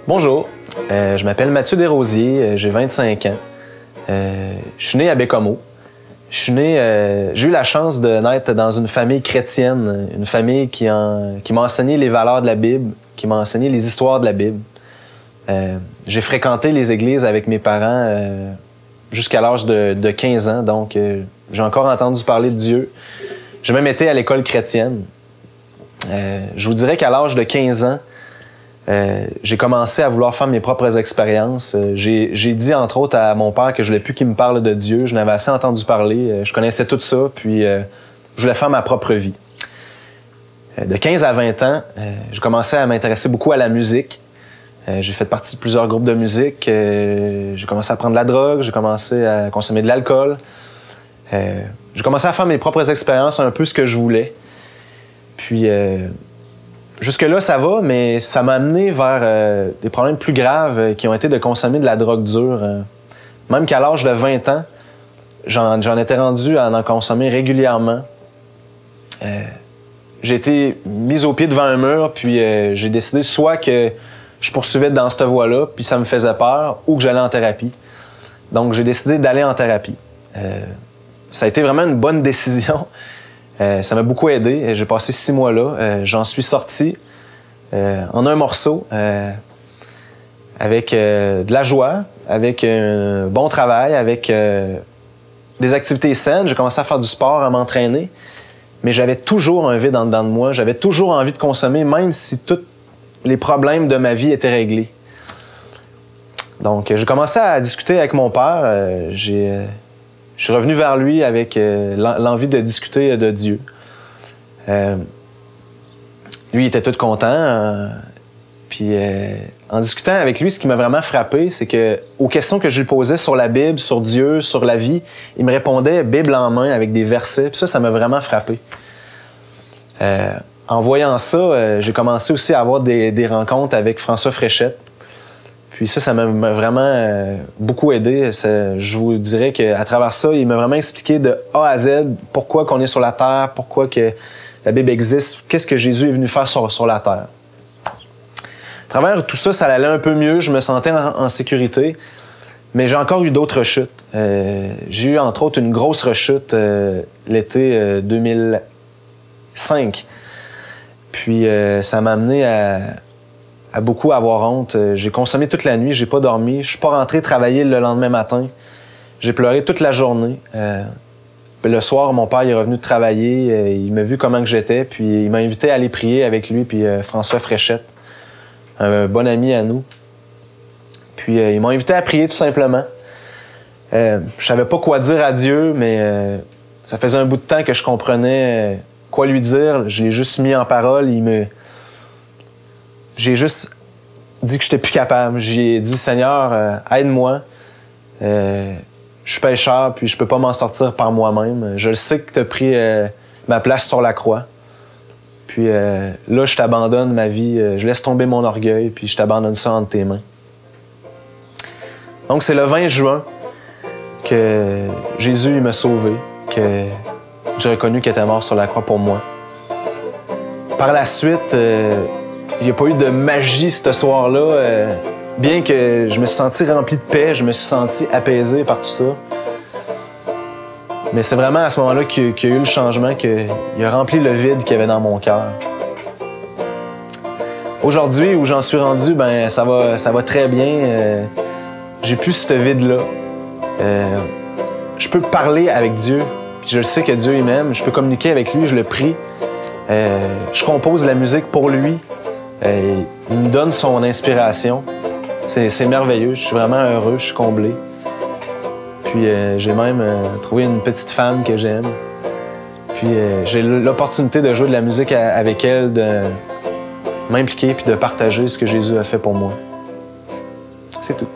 Bonjour, je m'appelle Mathieu Desrosiers, j'ai 25 ans. Je suis né à Bécomo. J'ai eu la chance de naître dans une famille chrétienne, une famille qui m'a enseigné les valeurs de la Bible, qui m'a enseigné les histoires de la Bible. J'ai fréquenté les églises avec mes parents jusqu'à l'âge de 15 ans, donc j'ai encore entendu parler de Dieu. J'ai même été à l'école chrétienne. Je vous dirais qu'à l'âge de 15 ans, j'ai commencé à vouloir faire mes propres expériences. J'ai dit, entre autres, à mon père que je voulais plus qu'il me parle de Dieu. Je n'avais assez entendu parler. Je connaissais tout ça, puis je voulais faire ma propre vie. De 15 à 20 ans, j'ai commencé à m'intéresser beaucoup à la musique. J'ai fait partie de plusieurs groupes de musique. J'ai commencé à prendre de la drogue. J'ai commencé à consommer de l'alcool. J'ai commencé à faire mes propres expériences, un peu ce que je voulais. Puis... jusque-là, ça va, mais ça m'a amené vers des problèmes plus graves qui ont été de consommer de la drogue dure. Même qu'à l'âge de 20 ans, j'en étais rendu à en consommer régulièrement. J'ai été mis au pied devant un mur, puis j'ai décidé soit que je poursuivais dans cette voie-là, puis ça me faisait peur, ou que j'allais en thérapie. Donc, j'ai décidé d'aller en thérapie. Ça a été vraiment une bonne décision. Ça m'a beaucoup aidé. J'ai passé 6 mois là. J'en suis sorti en un morceau avec de la joie, avec un bon travail, avec des activités saines. J'ai commencé à faire du sport, à m'entraîner. Mais j'avais toujours un vide en dedans de moi. J'avais toujours envie de consommer, même si tous les problèmes de ma vie étaient réglés. Donc, j'ai commencé à discuter avec mon père. Je suis revenu vers lui avec l'envie de discuter de Dieu. Lui, il était tout content. Puis, en discutant avec lui, ce qui m'a vraiment frappé, c'est que aux questions que je lui posais sur la Bible, sur Dieu, sur la vie, il me répondait Bible en main avec des versets. Puis ça m'a vraiment frappé. En voyant ça, j'ai commencé aussi à avoir des rencontres avec François Fréchette. Puis ça m'a vraiment beaucoup aidé. Je vous dirais qu'à travers ça, il m'a vraiment expliqué de A à Z pourquoi qu'on est sur la terre, pourquoi que la Bible existe, qu'est-ce que Jésus est venu faire sur la terre. À travers tout ça, ça allait un peu mieux, je me sentais en sécurité, mais j'ai encore eu d'autres chutes. J'ai eu entre autres une grosse rechute l'été 2005. Puis ça m'a amené à beaucoup avoir honte. J'ai consommé toute la nuit, j'ai pas dormi. Je suis pas rentré travailler le lendemain matin. J'ai pleuré toute la journée. Le soir, mon père est revenu de travailler. Il m'a vu comment que j'étais, puis il m'a invité à aller prier avec lui, puis François Fréchette, un bon ami à nous. Puis ils m'ont invité à prier tout simplement. Je savais pas quoi dire à Dieu, mais ça faisait un bout de temps que je comprenais quoi lui dire. Je l'ai juste mis en parole. J'ai juste dit que j'étais plus capable. J'ai dit, Seigneur, aide-moi. Je suis pécheur, puis je peux pas m'en sortir par moi-même. Je le sais que tu as pris ma place sur la croix. Puis là, je t'abandonne ma vie. Je laisse tomber mon orgueil, puis je t'abandonne ça entre tes mains. Donc, c'est le 20 juin que Jésus m'a sauvé, que j'ai reconnu qu'il était mort sur la croix pour moi. Par la suite... il n'y a pas eu de magie ce soir-là. Bien que je me suis senti rempli de paix, je me suis senti apaisé par tout ça. Mais c'est vraiment à ce moment-là qu'il y a eu le changement, qu'il a rempli le vide qu'il y avait dans mon cœur. Aujourd'hui, où j'en suis rendu, ben ça va très bien. J'ai plus ce vide-là. Je peux parler avec Dieu. Puis je le sais que Dieu il m'aime. Je peux communiquer avec lui, je le prie. Je compose la musique pour lui. Il me donne son inspiration. C'est merveilleux. Je suis vraiment heureux, je suis comblé. Puis j'ai même trouvé une petite femme que j'aime. Puis j'ai l'opportunité de jouer de la musique avec elle, de m'impliquer puis de partager ce que Jésus a fait pour moi. C'est tout.